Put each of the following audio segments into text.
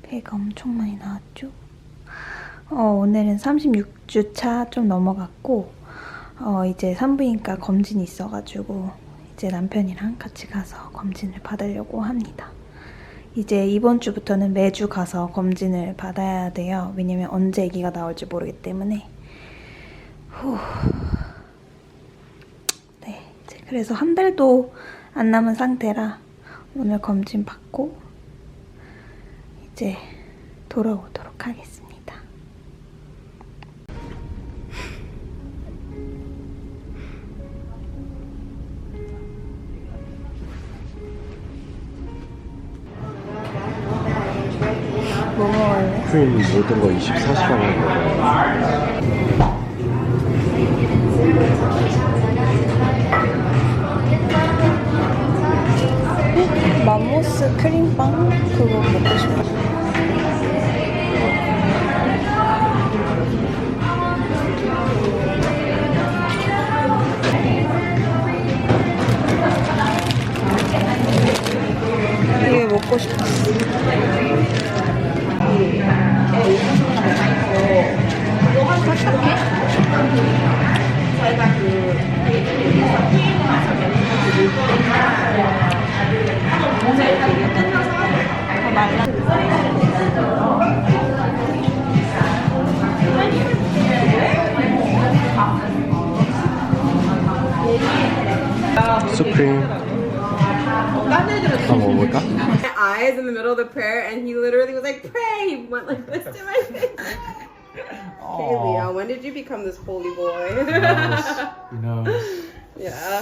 배가 엄청 많이 나왔죠? 오늘은 36주차 좀 넘어갔고 이제 산부인과 검진이 있어가지고 이제 남편이랑 같이 가서 검진을 받으려고 합니다. 이제 이번 주부터는 매주 가서 검진을 받아야 돼요. 왜냐면 언제 아기가 나올지 모르기 때문에. 네, 이제 그래서 한 달도 안 남은 상태라 오늘 검진 받고 이제 돌아오도록 하겠습니다. 뭐 먹을래? 크림 모든 거 24시간 하는 거예요. 맘모스 크림빵? 그거 먹고 싶어. 이게 먹고 싶었어. 수프림 한번 먹어볼까? My eyes in the middle of the prayer, and he literally was like, "Pray." He went like this to my face. Okay, Leo, when did you become this holy boy? He knows. Yeah.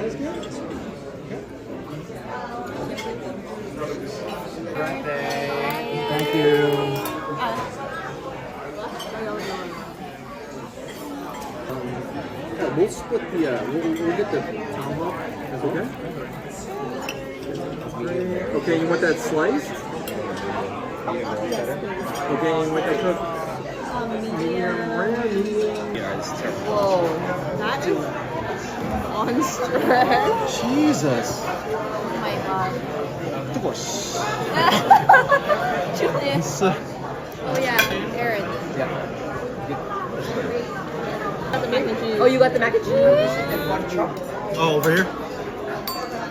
is good. Birthday. Thank you. Yeah, we'll split the, we'll get the tomahawk. That's okay? Okay, you want that sliced? Okay, you want that cooked? Medium rare, medium. Yeah, it's terrible. Whoa, that is on stretch. Jesus. Oh my god. 뜨거워. Julian. Oh yeah, Aaron. Yeah. Got the mac and cheese. Oh, you got the mac and cheese? Oh, over here?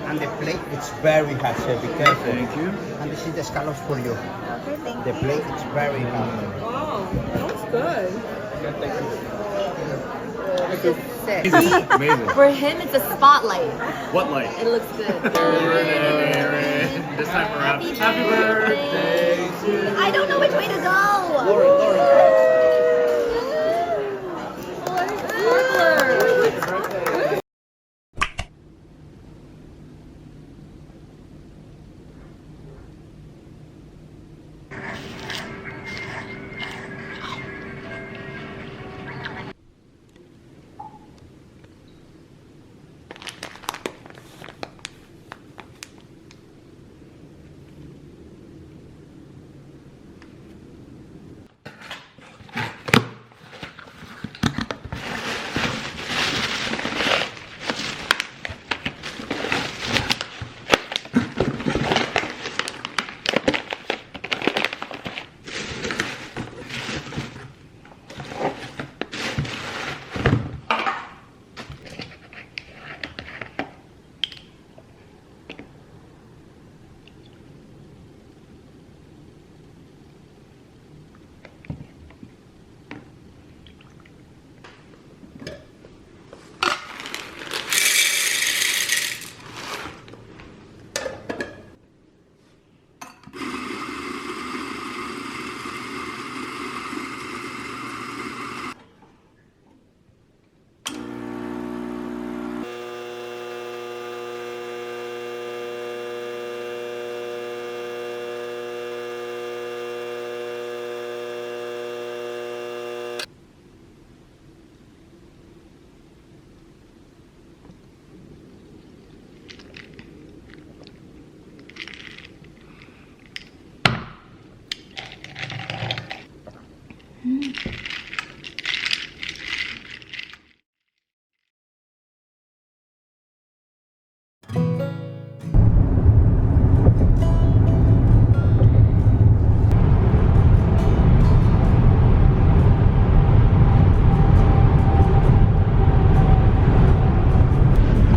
And the plate, it's very hot, so be careful. Thank you. And this is the scallops for you. Okay, thank The plate, it's very hot. Wow, that was good. This is sick. Amazing. For him, it's a spotlight. What light? It looks good. This time around. Happy birthday to I don't know which way to go.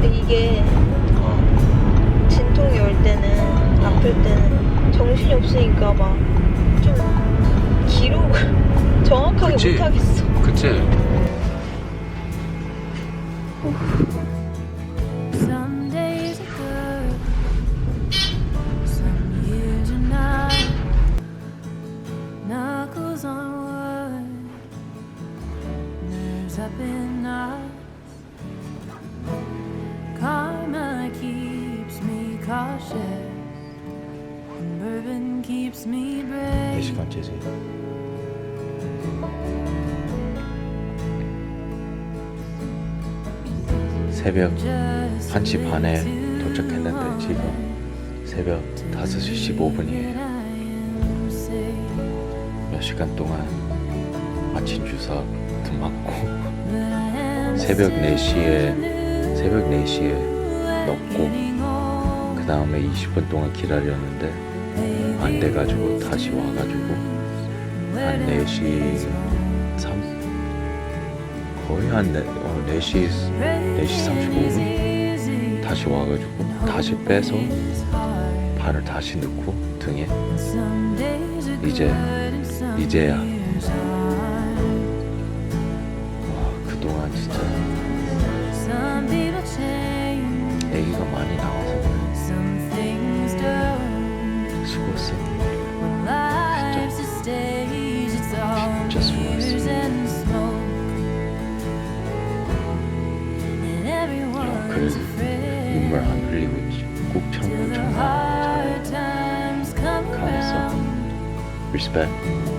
이게 진통이 올 때는 아플 때는 정신이 없으니까 막 좀 기록을 정확하게 그치. 못하겠어. 그치? Some days are good, some years are not. Knuckles on wood, nerves up in knots. Karma keeps me cautious, and bourbon keeps me brave. 4시간째지. 새벽 1시 반에 도착했는데 지금 새벽 5시 15분이에요. 몇 시간 동안 아침 주사도 맞고 새벽 4시에 넣고 그 다음에 20분 동안 기다렸는데 안 돼가지고 다시 와가지고 한 4시 3 거의 한 4시 35분 다시 와가지고 다시 빼서 발을 다시 넣고 등에 이제야 와, 그동안 진짜 애기가 많이 나와서 그래. 수고했어. 진짜 수고했어. 그래도 흘리고 있지. 꼭 till the 정말 hard times come 감했어. around. Respect.